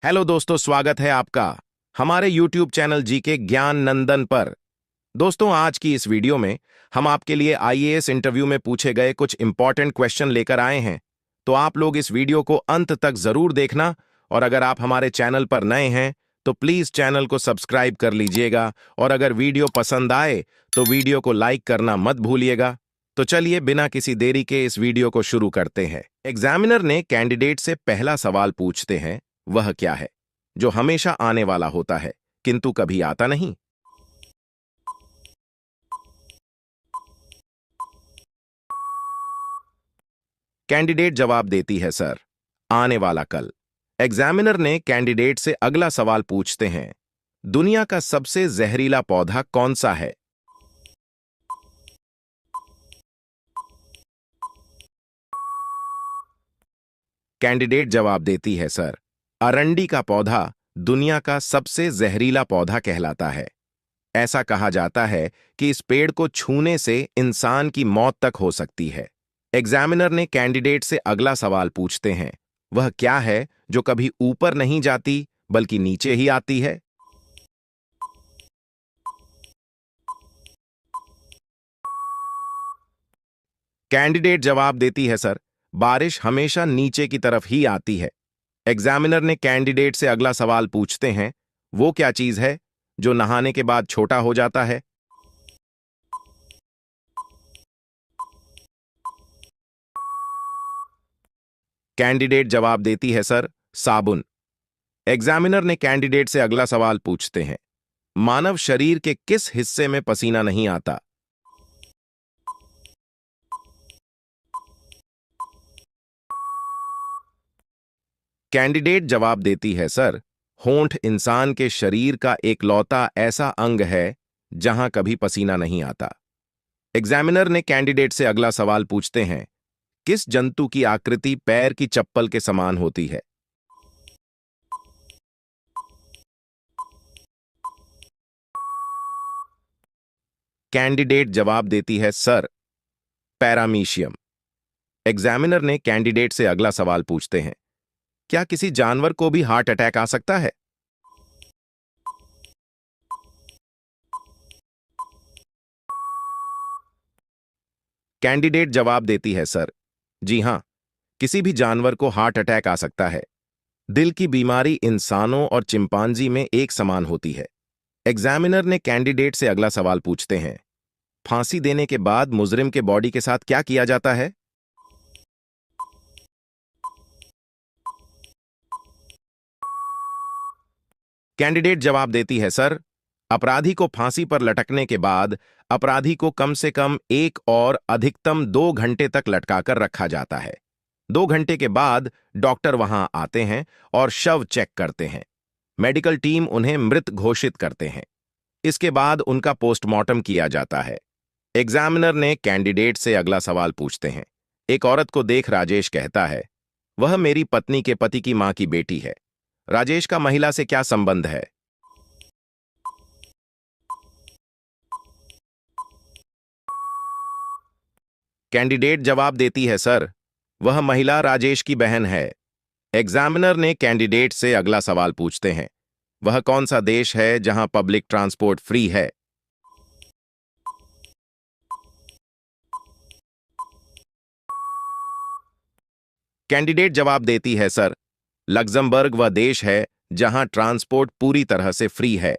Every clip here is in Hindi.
हेलो दोस्तों, स्वागत है आपका हमारे YouTube चैनल जीके ज्ञान नंदन पर। दोस्तों, आज की इस वीडियो में हम आपके लिए आईएएस इंटरव्यू में पूछे गए कुछ इंपॉर्टेंट क्वेश्चन लेकर आए हैं। तो आप लोग इस वीडियो को अंत तक जरूर देखना, और अगर आप हमारे चैनल पर नए हैं तो प्लीज चैनल को सब्सक्राइब कर लीजिएगा, और अगर वीडियो पसंद आए तो वीडियो को लाइक करना मत भूलिएगा। तो चलिए बिना किसी देरी के इस वीडियो को शुरू करते हैं। एग्जामिनर ने कैंडिडेट से पहला सवाल पूछते हैं, वह क्या है जो हमेशा आने वाला होता है किंतु कभी आता नहीं? कैंडिडेट जवाब देती है, सर, आने वाला कल। एग्जामिनर ने कैंडिडेट से अगला सवाल पूछते हैं, दुनिया का सबसे जहरीला पौधा कौन सा है? कैंडिडेट जवाब देती है, सर, अरंडी का पौधा दुनिया का सबसे जहरीला पौधा कहलाता है। ऐसा कहा जाता है कि इस पेड़ को छूने से इंसान की मौत तक हो सकती है। एग्जामिनर ने कैंडिडेट से अगला सवाल पूछते हैं, वह क्या है जो कभी ऊपर नहीं जाती बल्कि नीचे ही आती है? कैंडिडेट जवाब देती है, सर, बारिश हमेशा नीचे की तरफ ही आती है। एग्जामिनर ने कैंडिडेट से अगला सवाल पूछते हैं, वो क्या चीज है जो नहाने के बाद छोटा हो जाता है? कैंडिडेट जवाब देती है, सर, साबुन। एग्जामिनर ने कैंडिडेट से अगला सवाल पूछते हैं, मानव शरीर के किस हिस्से में पसीना नहीं आता? कैंडिडेट जवाब देती है, सर, होंठ इंसान के शरीर का एकलौता ऐसा अंग है जहां कभी पसीना नहीं आता। एग्जामिनर ने कैंडिडेट से अगला सवाल पूछते हैं, किस जंतु की आकृति पैर की चप्पल के समान होती है? कैंडिडेट जवाब देती है, सर, पैरामीशियम। एग्जामिनर ने कैंडिडेट से अगला सवाल पूछते हैं, क्या किसी जानवर को भी हार्ट अटैक आ सकता है? कैंडिडेट जवाब देती है, सर, जी हां, किसी भी जानवर को हार्ट अटैक आ सकता है। दिल की बीमारी इंसानों और चिंपांजी में एक समान होती है। एग्जामिनर ने कैंडिडेट से अगला सवाल पूछते हैं, फांसी देने के बाद मुजरिम के बॉडी के साथ क्या किया जाता है? कैंडिडेट जवाब देती है, सर, अपराधी को फांसी पर लटकने के बाद अपराधी को कम से कम 1 और अधिकतम 2 घंटे तक लटकाकर रखा जाता है। 2 घंटे के बाद डॉक्टर वहां आते हैं और शव चेक करते हैं। मेडिकल टीम उन्हें मृत घोषित करते हैं। इसके बाद उनका पोस्टमार्टम किया जाता है। एग्जामिनर ने कैंडिडेट से अगला सवाल पूछते हैं, एक औरत को देख राजेश कहता है, वह मेरी पत्नी के पति की मां की बेटी है। राजेश का महिला से क्या संबंध है? कैंडिडेट जवाब देती है, सर, वह महिला राजेश की बहन है। एग्जामिनर ने कैंडिडेट से अगला सवाल पूछते हैं, वह कौन सा देश है जहां पब्लिक ट्रांसपोर्ट फ्री है? कैंडिडेट जवाब देती है, सर, लग्जमबर्ग वह देश है जहां ट्रांसपोर्ट पूरी तरह से फ्री है।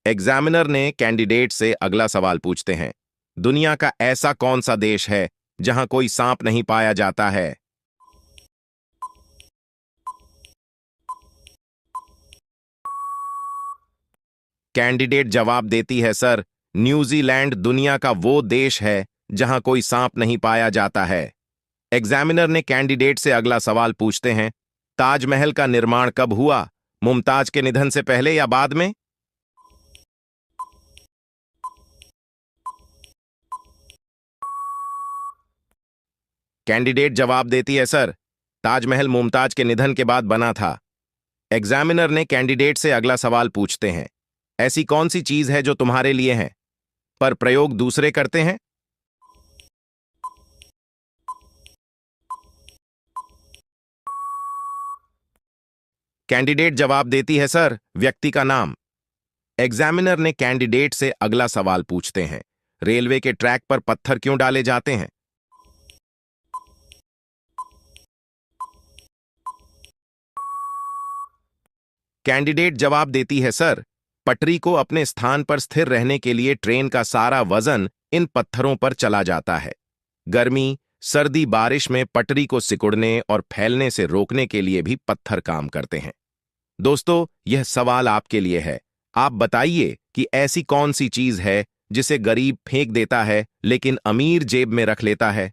एग्जामिनर ने कैंडिडेट से अगला सवाल पूछते हैं, दुनिया का ऐसा कौन सा देश है जहां कोई सांप नहीं पाया जाता है? कैंडिडेट जवाब देती है, सर, न्यूजीलैंड दुनिया का वो देश है जहां कोई सांप नहीं पाया जाता है। एग्जामिनर ने कैंडिडेट से अगला सवाल पूछते हैं, ताजमहल का निर्माण कब हुआ, मुमताज के निधन से पहले या बाद में? कैंडिडेट जवाब देती है, सर, ताजमहल मुमताज के निधन के बाद बना था। एग्जामिनर ने कैंडिडेट से अगला सवाल पूछते हैं, ऐसी कौन सी चीज है जो तुम्हारे लिए है पर प्रयोग दूसरे करते हैं? कैंडिडेट जवाब देती है सर, व्यक्ति का नाम। एग्जामिनर ने कैंडिडेट से अगला सवाल पूछते हैं, रेलवे के ट्रैक पर पत्थर क्यों डाले जाते हैं? कैंडिडेट जवाब देती है सर, पटरी को अपने स्थान पर स्थिर रहने के लिए ट्रेन का सारा वजन इन पत्थरों पर चला जाता है। गर्मी, सर्दी, बारिश में पटरी को सिकुड़ने और फैलने से रोकने के लिए भी पत्थर काम करते हैं। दोस्तों, यह सवाल आपके लिए है। आप बताइए कि ऐसी कौन सी चीज है जिसे गरीब फेंक देता है लेकिन अमीर जेब में रख लेता है?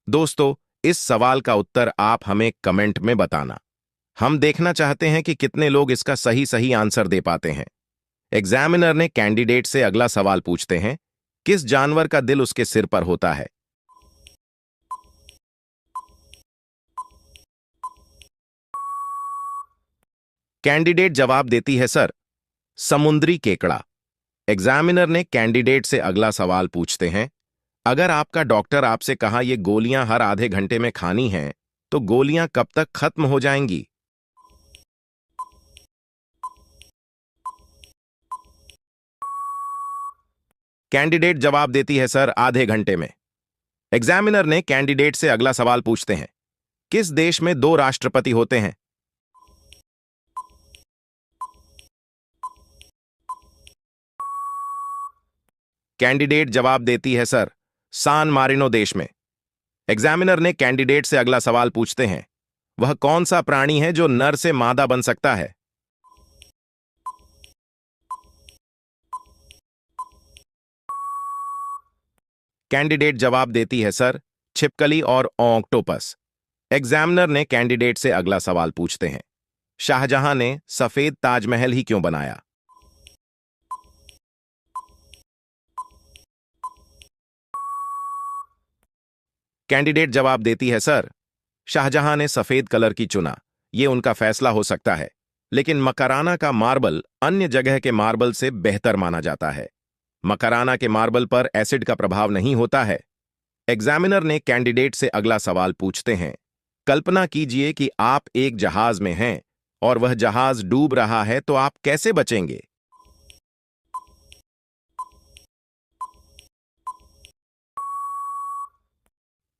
दोस्तों, इस सवाल का उत्तर आप हमें कमेंट में बताना। हम देखना चाहते हैं कि कितने लोग इसका सही सही आंसर दे पाते हैं। एग्जामिनर ने कैंडिडेट से अगला सवाल पूछते हैं, किस जानवर का दिल उसके सिर पर होता है? कैंडिडेट जवाब देती है सर, समुद्री केकड़ा। एग्जामिनर ने कैंडिडेट से अगला सवाल पूछते हैं, अगर आपका डॉक्टर आपसे कहा ये गोलियां हर आधे घंटे में खानी हैं, तो गोलियां कब तक खत्म हो जाएंगी? कैंडिडेट जवाब देती है सर, आधे घंटे में। एग्जामिनर ने कैंडिडेट से अगला सवाल पूछते हैं, किस देश में दो राष्ट्रपति होते हैं? कैंडिडेट जवाब देती है सर, सान मारिनो देश में। एग्जामिनर ने कैंडिडेट से अगला सवाल पूछते हैं, वह कौन सा प्राणी है जो नर से मादा बन सकता है? कैंडिडेट जवाब देती है सर, छिपकली और ऑक्टोपस। एग्जामिनर ने कैंडिडेट से अगला सवाल पूछते हैं, शाहजहां ने सफेद ताजमहल ही क्यों बनाया? कैंडिडेट जवाब देती है सर, शाहजहां ने सफेद कलर की चुना, यह उनका फैसला हो सकता है, लेकिन मकराना का मार्बल अन्य जगह के मार्बल से बेहतर माना जाता है। मकराना के मार्बल पर एसिड का प्रभाव नहीं होता है। एग्जामिनर ने कैंडिडेट से अगला सवाल पूछते हैं, कल्पना कीजिए कि आप एक जहाज में हैं और वह जहाज डूब रहा है, तो आप कैसे बचेंगे?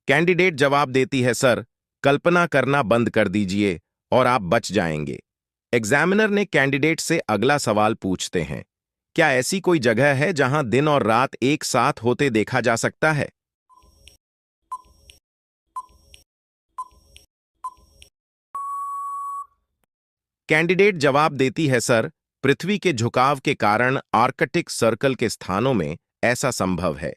कैंडिडेट जवाब देती है सर, कल्पना करना बंद कर दीजिए और आप बच जाएंगे। एग्जामिनर ने कैंडिडेट से अगला सवाल पूछते हैं, क्या ऐसी कोई जगह है जहां दिन और रात एक साथ होते देखा जा सकता है? कैंडिडेट जवाब देती है सर, पृथ्वी के झुकाव के कारण आर्कटिक सर्कल के स्थानों में ऐसा संभव है,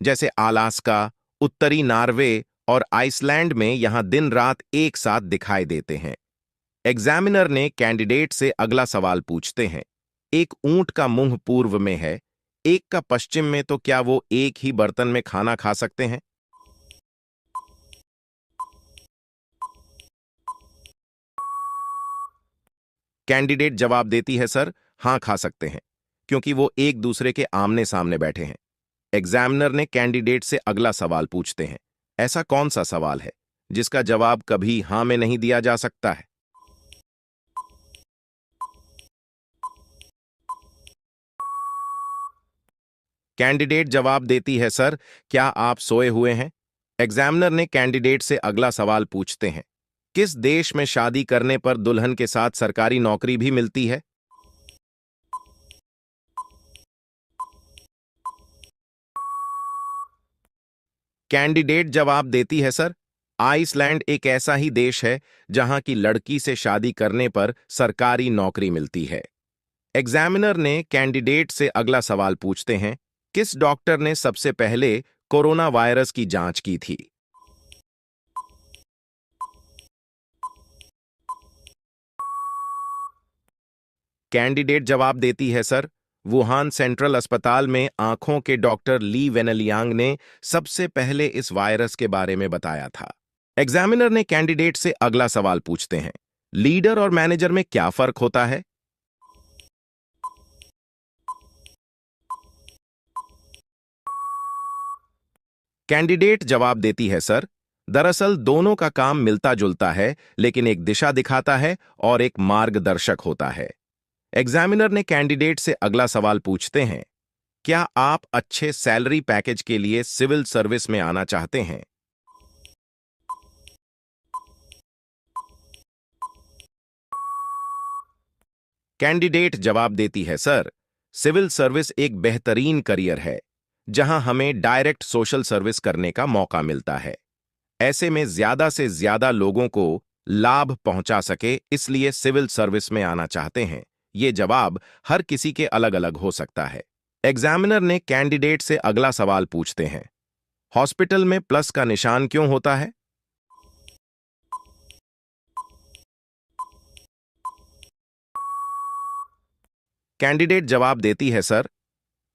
जैसे अलास्का, उत्तरी नॉर्वे और आइसलैंड में यहां दिन रात एक साथ दिखाई देते हैं। एग्जामिनर ने कैंडिडेट से अगला सवाल पूछते हैं, एक ऊंट का मुंह पूर्व में है, एक का पश्चिम में, तो क्या वो एक ही बर्तन में खाना खा सकते हैं? कैंडिडेट जवाब देती है सर, हां खा सकते हैं, क्योंकि वो एक दूसरे के आमने सामने बैठे हैं। एग्जामिनर ने कैंडिडेट से अगला सवाल पूछते हैं, ऐसा कौन सा सवाल है जिसका जवाब कभी हां में नहीं दिया जा सकता है? कैंडिडेट जवाब देती है सर, क्या आप सोए हुए हैं? एग्जामिनर ने कैंडिडेट से अगला सवाल पूछते हैं, किस देश में शादी करने पर दुल्हन के साथ सरकारी नौकरी भी मिलती है? कैंडिडेट जवाब देती है सर, आइसलैंड एक ऐसा ही देश है जहां की लड़की से शादी करने पर सरकारी नौकरी मिलती है। एग्जामिनर ने कैंडिडेट से अगला सवाल पूछते हैं, किस डॉक्टर ने सबसे पहले कोरोना वायरस की जांच की थी? कैंडिडेट जवाब देती है सर, वुहान सेंट्रल अस्पताल में आंखों के डॉक्टर ली वेनलियांग ने सबसे पहले इस वायरस के बारे में बताया था। एग्जामिनर ने कैंडिडेट से अगला सवाल पूछते हैं, लीडर और मैनेजर में क्या फर्क होता है? कैंडिडेट जवाब देती है, सर, दरअसल दोनों का काम मिलता जुलता है, लेकिन एक दिशा दिखाता है और एक मार्गदर्शक होता है। एग्जामिनर ने कैंडिडेट से अगला सवाल पूछते हैं, क्या आप अच्छे सैलरी पैकेज के लिए सिविल सर्विस में आना चाहते हैं? कैंडिडेट जवाब देती है, सर, सिविल सर्विस एक बेहतरीन करियर है जहां हमें डायरेक्ट सोशल सर्विस करने का मौका मिलता है। ऐसे में ज्यादा से ज्यादा लोगों को लाभ पहुंचा सके, इसलिए सिविल सर्विस में आना चाहते हैं। ये जवाब हर किसी के अलग अलग हो सकता है। एग्जामिनर ने कैंडिडेट से अगला सवाल पूछते हैं, हॉस्पिटल में प्लस का निशान क्यों होता है? कैंडिडेट जवाब देती है, सर,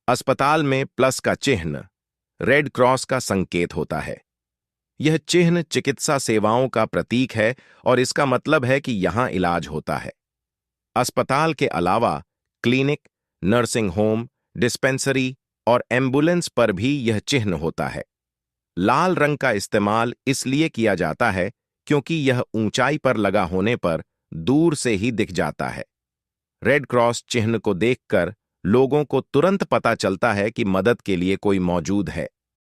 अस्पताल में प्लस का चिन्ह रेड क्रॉस का संकेत होता है। यह चिन्ह चिकित्सा सेवाओं का प्रतीक है और इसका मतलब है कि यहां इलाज होता है। अस्पताल के अलावा क्लिनिक, नर्सिंग होम, डिस्पेंसरी और एम्बुलेंस पर भी यह चिन्ह होता है। लाल रंग का इस्तेमाल इसलिए किया जाता है क्योंकि यह ऊंचाई पर लगा होने पर दूर से ही दिख जाता है। रेड क्रॉस चिन्ह को देखकर लोगों को तुरंत पता चलता है कि मदद के लिए कोई मौजूद है।